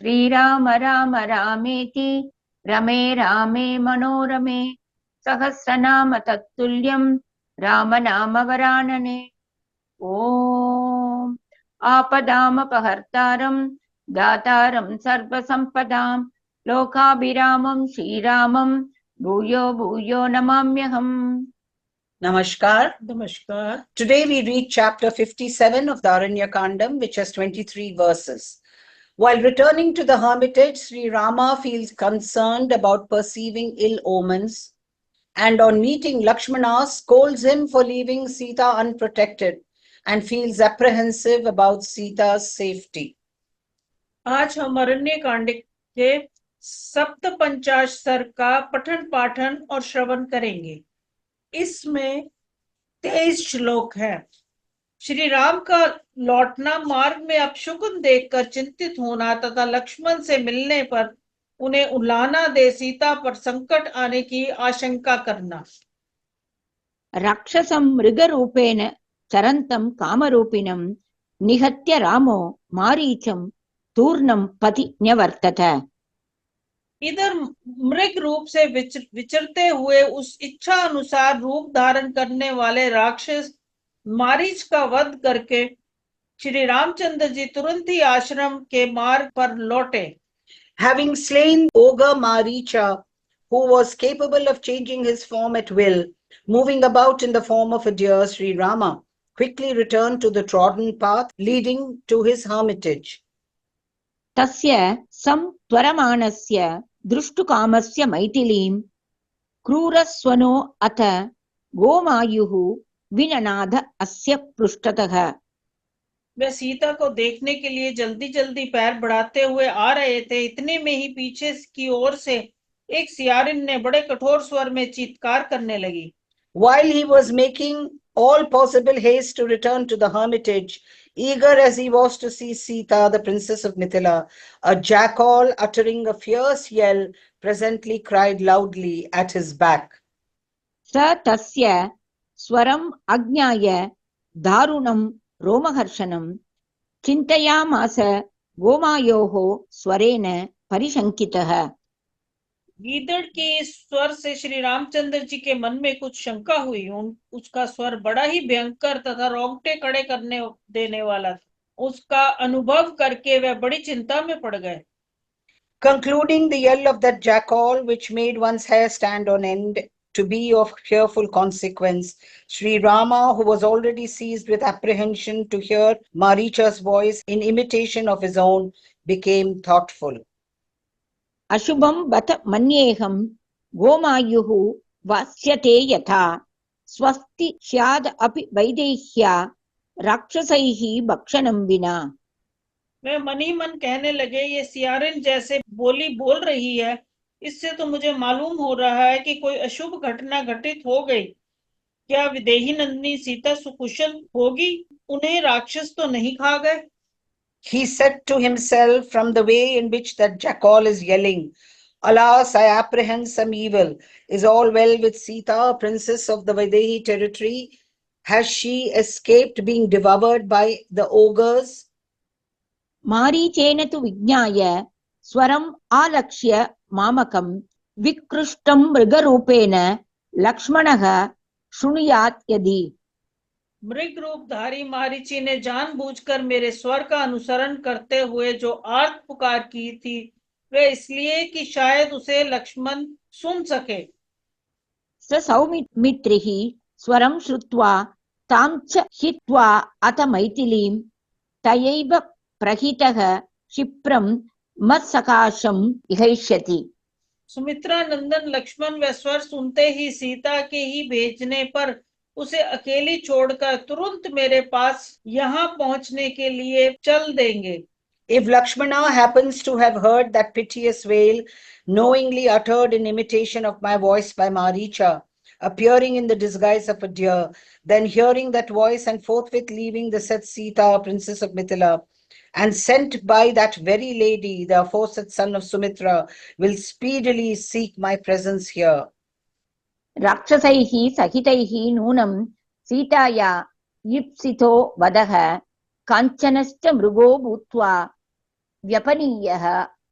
श्रीराम राम रामेति रमे रामे मनोरमे सहस्रनाम तत्तुल्यं राम नाम वरानने। ओम आपदामपहर्तारं दातारं सर्वसंपदां लोकाभिरामं श्रीरामं भूयो भूयो नमाम्यहम्। Namaskar. Namaskar. Today we read chapter 57 of the Aranyakandam, which has 23 verses. While returning to the hermitage, Sri Rama feels concerned about perceiving ill omens, and on meeting Lakshmana, scolds him for leaving Sita unprotected and feels apprehensive about Sita's safety. आज हम अरण्य कांड के सप्त पंचाशर का पठन पाठन और श्रवण करेंगे। इसमें 23 श्लोक है। श्री राम का लौटना, मार्ग में अपशकुन देखकर चिंतित होना तथा लक्ष्मण से मिलने पर उन्हें उलाहना दे सीता पर संकट आने की आशंका करना। राक्षसं मृगरूपेण चरन्तं कामरूपिणं निहत्य रामो मारीचं तूर्णं पति न्यवर्तत। इधर मृग रूप से विचरते हुए उस इच्छा अनुसार रूप धारण करने वाले राक्षस मारीच का वध करके श्री रामचंद्र जी तुरंत ही आश्रम के मार्ग पर लौटे। Having slain ogre Maricha, who was capable of changing his form at will, moving about in the form of a deer, Sri Rama quickly returned to the trodden path leading to his hermitage. तस्य संत्वरमाणस्य दृष्टुकामस्य मैथिलीं क्रूरस्वनो अथ गोमायुः विननाद अस्य पृष्ठतः। वे सीता को देखने के लिए जल्दी जल्दी पैर बढ़ाते हुए आ रहे थे। इतने में ही पीछे की ओर से एक सियारिन ने बड़े कठोर स्वर में चीत्कार करने लगी। While he was making all possible haste to return to the hermitage, eager as he was to see Sita, the princess of Mithila, a jackal uttering a fierce yell presently cried loudly at his back. स तस्य स्वरम् अज्ञाय दारुणं रोमहर्षणं चिन्तयामास गोमायोः स्वरेण परिशंकितः। गीदड़ के इस स्वर से श्री रामचंद्र जी के मन में कुछ शंका हुई। उसका स्वर बड़ा ही भयंकर तथा रोंगटे खड़े करने देने वाला था। उसका अनुभव करके वे बड़ी चिंता में पड़ गए। Concluding the yell of that jackal, which made one's hair stand on end, to be of fearful consequence, Sri Rama, who was already seized with apprehension to hear Maricha's voice in imitation of his own, became thoughtful. अशुभं बत मन्येहं गोमायुः वास्यते यथा स्वस्ति स्याद् अपि वैदेह्या राक्षसैः भक्षणं विना। वे मन ही मन कहने लगे, ये सियारिन जैसे बोली बोल रही है, इससे तो मुझे मालूम हो रहा है कि कोई अशुभ घटना घटित हो गई। क्या विदेही नंदिनी सीता सुकुशल होगी? उन्हें राक्षस तो नहीं खा गए? He said to himself, from the way in which that jackal is yelling, alas, I apprehend some evil. Is all well with Sita, princess of the Vaidehi territory? Has she escaped being devoured by the ogres? मारीचेन तु विज्ञाय स्वरम् आलक्ष्य मामकं विकृष्टं मृगरूपेण लक्ष्मणः शृणुयात् यदि। मृग रूपधारी मारीची ने जानबूझकर मेरे स्वर का अनुसरण करते हुए जो आर्त पुकार की थी, वे इसलिए कि शायद उसे लक्ष्मण सुन सके। स सौमित्रिः स्वरं श्रुत्वा तां च हित्वा अथ मैथिलीं तयैव प्रहितः क्षिप्रं मत्सकाशं इहैष्यति। सुमित्रा नंदन लक्ष्मण व स्वर सुनते ही सीता के ही भेजने पर उसे अकेली छोड़कर तुरंत मेरे पास यहाँ पहुंचने के लिए चल देंगे। If Lakshmana happens to have heard that piteous wail, knowingly uttered in imitation of my voice by Maricha, appearing in the disguise of a deer, then hearing that voice and forthwith leaving the said Sita, princess of Mithila, and sent by that very lady, the aforesaid son of Sumitra, will speedily seek my presence here. राक्षसैः सहितैः नूनं सीताया ईप्सितो वधः काञ्चनश्च मृगो भूत्वा व्यपनीयः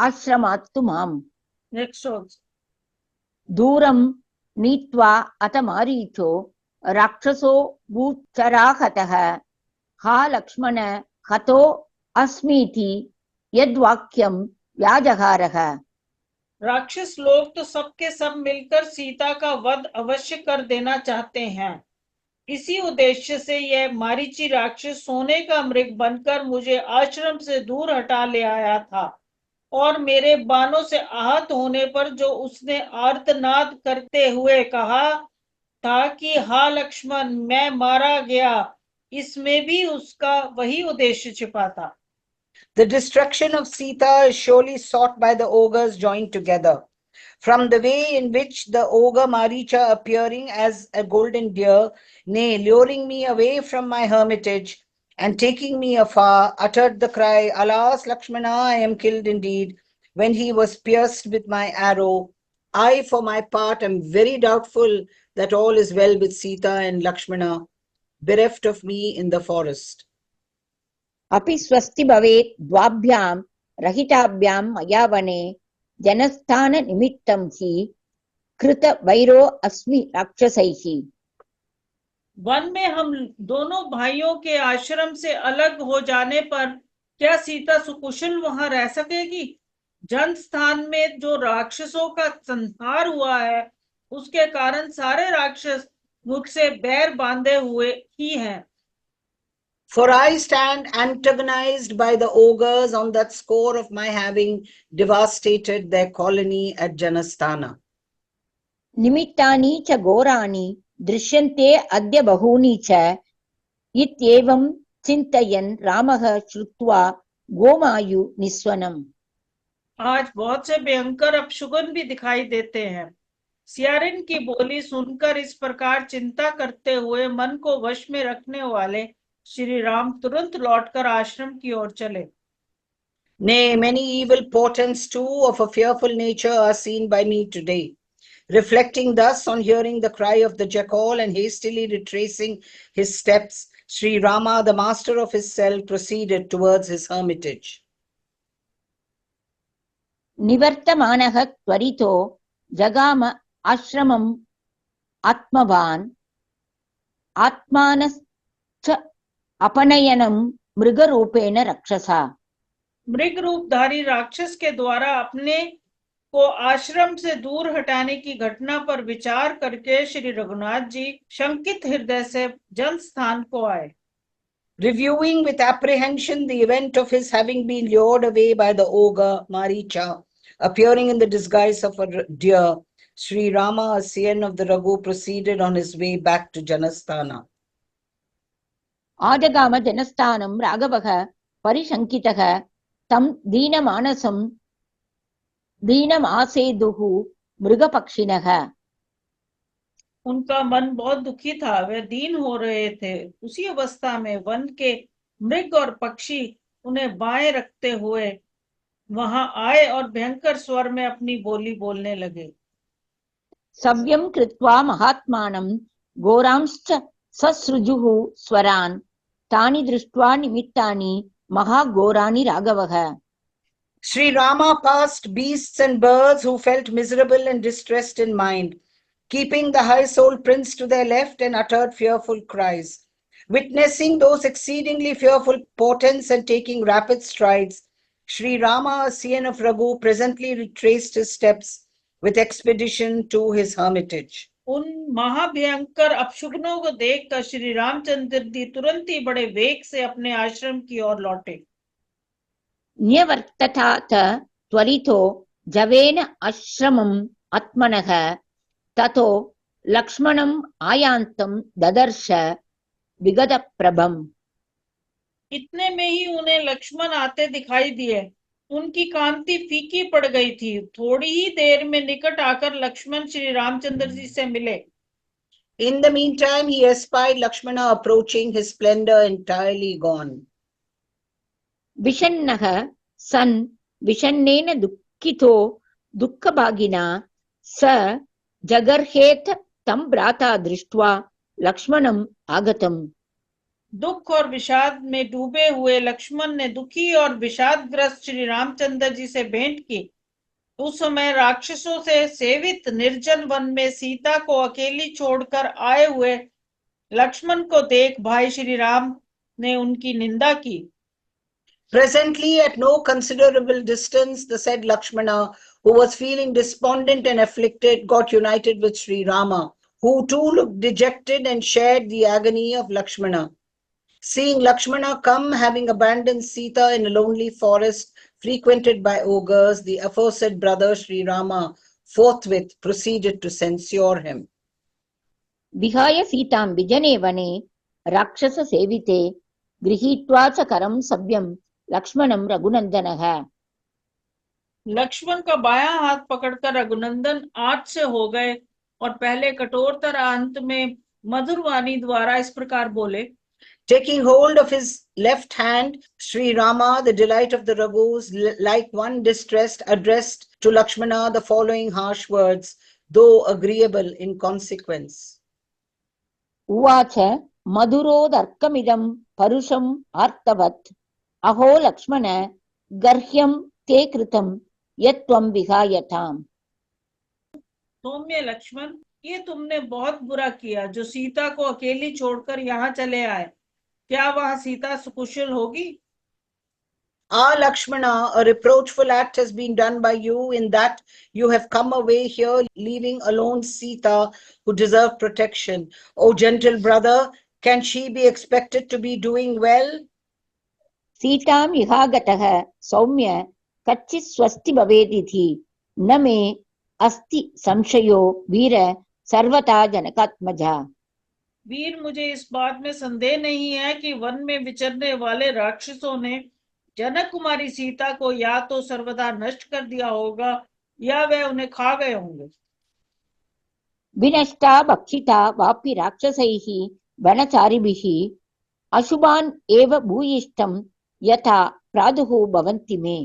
आश्रमात् तु माम् next also दूरं नीत्वा अथ मारीचो राक्षसो भूचराहतः हा लक्ष्मण हतो अस्मीति यद्वाक्यं व्याजहारः। राक्षस लोग तो सबके सब मिलकर सीता का वध अवश्य कर देना चाहते हैं। इसी उद्देश्य से यह मारीची राक्षस सोने का मृग बनकर मुझे आश्रम से दूर हटा ले आया था और मेरे बाणों से आहत होने पर जो उसने आर्तनाद करते हुए कहा था कि हा लक्ष्मण मैं मारा गया, इसमें भी उसका वही उद्देश्य छिपा था। The destruction of Sita is surely sought by the ogres joined together. From the way in which the ogre Maricha, appearing as a golden deer, nay, luring me away from my hermitage and taking me afar, uttered the cry, Alas, Lakshmana, I am killed indeed, when he was pierced with my arrow. I, for my part, am very doubtful that all is well with Sita and Lakshmana, bereft of me in the forest. अपि स्वस्ति भवेत् द्वाभ्यां रहिताभ्यां मया वने जनस्थान निमित्तं हि कृत Vero अस्मि राक्षसैः। वन में हम दोनों भाइयों के आश्रम से अलग हो जाने पर क्या सीता सुकुशल वहां रह सकेगी? जन स्थान में जो राक्षसों का संहार हुआ है उसके कारण सारे राक्षस मुझसे बैर बांधे हुए ही हैं। For I stand antagonized by the ogres on that score of my having devastated their colony at Janasthana. निमित्तानि च घोराणि दृश्यन्ते अद्य बहूनि च इत्येवं चिन्तयन् रामः श्रुत्वा गोमायु निस्वनम्। आज बहुत से भयंकर अपशुगन भी दिखाई देते हैं। सियारिन की बोली सुनकर इस प्रकार चिंता करते हुए मन को वश में रखने वाले श्री राम तुरंत लौटकर आश्रम की ओर चले। Nay, many evil portents too of a fearful nature are seen by me today. Reflecting thus on hearing the cry of the jackal and hastily retracing his steps, Sri Rama, the master of his self, proceeded towards his hermitage. निवर्तमानः त्वरितो जगाम आश्रमम् आत्मवान् आत्मानश्च अपनयनं मृगरूपेण रक्षसा। मृग रूपधारी राक्षस के द्वारा अपने को आश्रम से दूर हटाने की घटना पर विचार करके श्री रघुनाथ जी शंकित हृदय से जन स्थान को आए। Reviewing with apprehension the event of his having been lured away by the ogre Maricha, appearing in the disguise of a deer, Sri Rama, a scion of the Raghu, proceeded on his way back to Janasthana. आजगाम जनस्थानं राघवः परिशङ्कितः तं दीनमानसं दीनमासेदुः मृगपक्षिणः। उनका मन बहुत दुखी था, वे दीन हो रहे थे। उसी अवस्था में वन के मृग और पक्षी उन्हें बाएं रखते हुए वहां आए और भयंकर स्वर में अपनी बोली बोलने लगे। सव्यं कृत्वा महात्मानं घोरांश्च ससृजुः स्वरान् तानि दृष्ट्वा निमित्तानि महाघोराणि राघवः। Sri Rama passed beasts and birds who felt miserable and distressed in mind, keeping the high-souled prince to their left, and uttered fearful cries. Witnessing those exceedingly fearful portents and taking rapid strides, Sri Rama, a scion of Raghu, presently retraced his steps with expedition to his hermitage. उन महाभयंकर अपशुगनों को देखकर श्री रामचंद्र जी तुरंत ही बड़े वेग से अपने आश्रम की ओर लौटे। न्यवर्ततात त्वरितो जवेन आश्रमम् आत्मनः ततो लक्ष्मणम् आयान्तं ददर्श विगतप्रभम्। इतने में ही उन्हें लक्ष्मण आते दिखाई दिए। उनकी कांति फीकी पड़ गई थी। थोड़ी ही देर में निकट आकर लक्ष्मण श्री रामचंद्र जी से मिले। In the meantime, he espied Lakshmana approaching, his splendor entirely gone. विषण्णः सन् विषण्णेन दुःखितो दुःखभागिना स जगर्हेत तं भ्राता दृष्ट्वा लक्ष्मणम् आगतम्। दुख और विषाद में डूबे हुए लक्ष्मण ने दुखी और विषादग्रस्त श्री रामचंद्र जी से भेंट की। उस समय राक्षसों से सेवित निर्जन वन में सीता को अकेली छोड़कर आए हुए लक्ष्मण को देख भाई श्री राम ने उनकी निंदा की। Presently, at no considerable distance, the said Lakshmana, who was feeling despondent and afflicted, got united with Sri Rama, who too looked dejected and shared the agony of Lakshmana. Seeing Lakshmana come, having abandoned Sita in a lonely forest frequented by ogres, the aforesaid brother Sri Rama forthwith proceeded to censure him. विहाय सीतां विजने वने राक्षस सेविते गृहीत्वा च करं सव्यं लक्ष्मणं रघुनंदनः। लक्ष्मण का बायां हाथ पकड़कर रघुनंदन आठ से हो गए और पहले कठोर तरह अंत में मधुर वाणी द्वारा इस प्रकार बोले। Taking hold of his left hand, Sri Rama, the delight of the Raghus, like one distressed, addressed to Lakshmana the following harsh words, though agreeable in consequence. उवाच मधुरोदर्कमिदं परुषम् आर्तवत् अहो लक्ष्मण गर्ह्यं ते कृतं यत्त्वं विहायताम्। सौम्य लक्ष्मण, ये तुमने बहुत बुरा किया जो सीता को अकेली छोड़कर यहाँ चले आए। क्या वहां सीता सुकुशल होगी? Ah, Lakshmana, a reproachful act has been done by you in that you have come away here leaving alone Sita, who deserved protection. O gentle brother, can she be expected to be doing well? सीतां विहागतः सौम्य कच्चित् स्वस्ति भवेदिति न मे अस्ति संशयो वीर सर्वथा जनकात्मजा। वीर, मुझे इस बात में संदेह नहीं है कि वन में विचरने वाले राक्षसों ने जनक कुमारी सीता को या तो सर्वदा नष्ट कर दिया होगा या वह उन्हें खा गए होंगे। विनष्टा भक्षिता वापि राक्षसैः वनचारिभिः अशुभान् एव भूयिष्ठं यथा प्रादुः भवन्ति मे।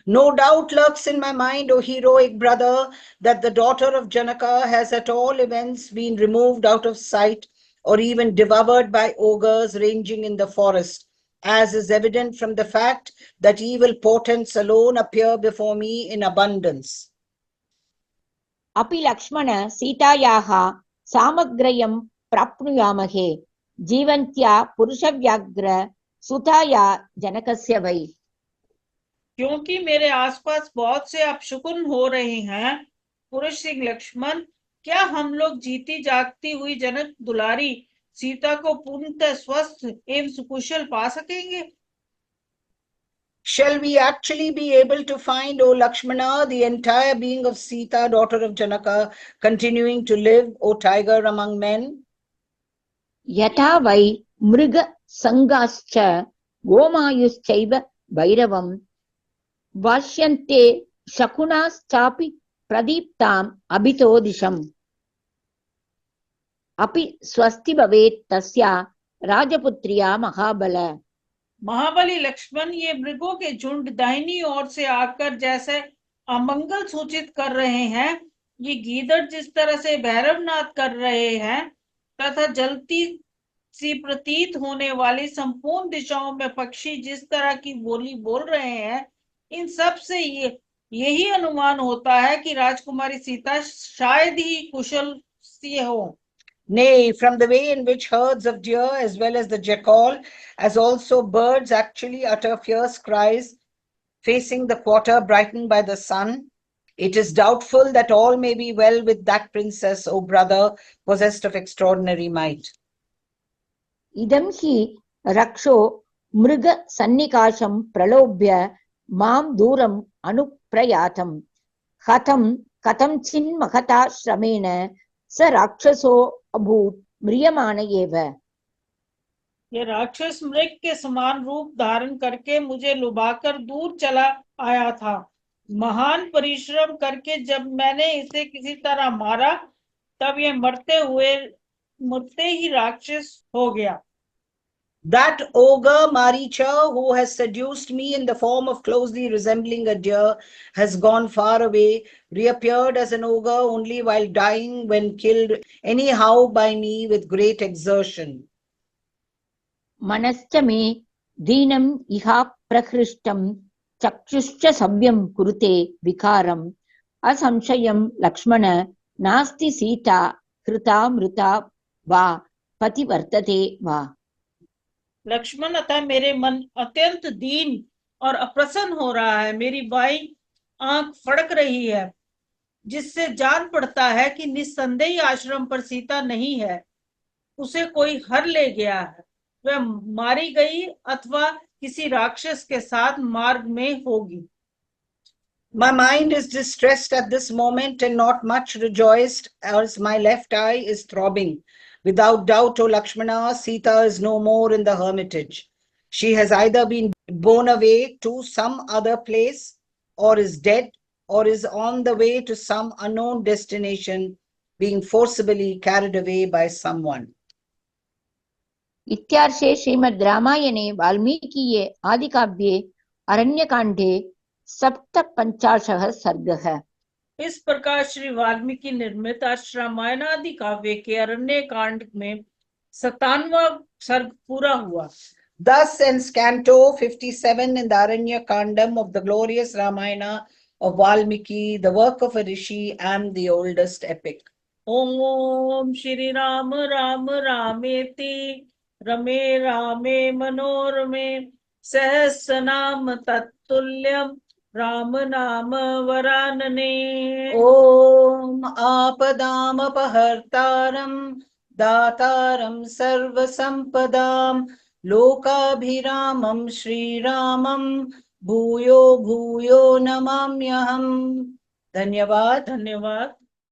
No doubt lurks in my mind, O heroic brother, that the daughter of Janaka has at all events been removed out of sight or even devoured by ogres ranging in the forest, as is evident from the fact that evil portents alone appear before me in abundance. अपि लक्ष्मण सीतायाः सामग्र्यं प्राप्नुयामहे जीवन्त्या पुरुषव्याघ्र सुताया जनकस्य वै। क्योंकि मेरे आसपास बहुत से अपशकुन हो रहे हैं, पुरुष सिंह लक्ष्मण, क्या हम लोग जीती जागती हुई जनक दुलारी सीता को पूर्णतः स्वस्थ एवं सुकुशल पा सकेंगे? Shall we actually be able to find, O Lakshmana, the entire being of Sita, daughter of Janaka, continuing to live, O tiger among men? यथा वै मृग संगाश्च गोमायुश्चैव भैरवं वाष्यन्ते शकुनाश्चापि प्रदीप्ताम् अभितो दिशम् अपि स्वस्ति भवेत् तस्या राजपुत्र्या महाबल। महाबली लक्ष्मण, ये मृगों के झुंड दाहिनी ओर से आकर जैसे अमंगल सूचित कर रहे हैं, ये गीदड़ जिस तरह से भैरवनाद कर रहे हैं तथा जलती सी प्रतीत होने वाली संपूर्ण दिशाओं में पक्षी जिस तरह की बोली बोल रहे हैं, इन सब से यही अनुमान होता है कि राजकुमारी सीता शायद ही कुशल सी हो। Nay, from the way in which herds of deer as well as the jackal, as also birds actually utter fierce cries, facing the quarter brightened by the sun, it is doubtful that all may be well with that princess, O brother, possessed of extraordinary might. इदं हि रक्षो मृग सन्निकाशं प्रलोभ्य मां दूरम् अनुप्रयातम् हतं कथंचिन्महता श्रमेण स राक्षसो अभूत म्रियमाण एव। ये राक्षस मृग के समान रूप धारण करके मुझे लुभाकर दूर चला आया था। महान परिश्रम करके जब मैंने इसे किसी तरह मारा तब ये मरते ही राक्षस हो गया। That ogre Maricha, who has seduced me in the form of closely resembling a deer, has gone far away, reappeared as an ogre only while dying when killed anyhow by me with great exertion. मनश्च मे दीनम् इहा प्रहृष्टं चक्षुश्च सव्यं कुरुते विकारम् असंशयं लक्ष्मण नास्ति सीता हृता मृता वा पतिवर्तते वा। लक्ष्मण, अतः मेरे मन अत्यंत दीन और अप्रसन्न हो रहा है। मेरी बाई आंख फड़क रही है, जिससे जान पड़ता है कि निस्संदेही आश्रम पर सीता नहीं है, उसे कोई हर ले गया है। वह मारी गई अथवा किसी राक्षस के साथ मार्ग में होगी। My mind is distressed at this moment and not much rejoiced, as my left eye is throbbing. Without doubt, O Lakshmana, Sita is no more in the hermitage. She has either been borne away to some other place, or is dead, or is on the way to some unknown destination, being forcibly carried away by someone. इत्यार्षे श्रीमद् रामायणे वाल्मीकीये आदिकाव्ये अरण्यकाण्डे 57 सर्गः। इस प्रकार श्री वाल्मीकि निर्मित रामायण आदि काव्य के अरण्य कांड में 57वां सर्ग पूरा हुआ। Thus ends Canto 57 in the Aranya Kandam of the glorious Ramayana of Valmiki, the work of a rishi and the oldest epic. ओम श्री राम राम रामेति रमे रामे मनोरमे सहस्रनाम तत्तुल्यम राम नाम वरानने। Om Apadam Apahartaram Dataram Sarvasampadam Lokabhiramam Shri Ramam Bhuyo Bhuyo Namamyaham. Dhanyavad. धन्यवाद।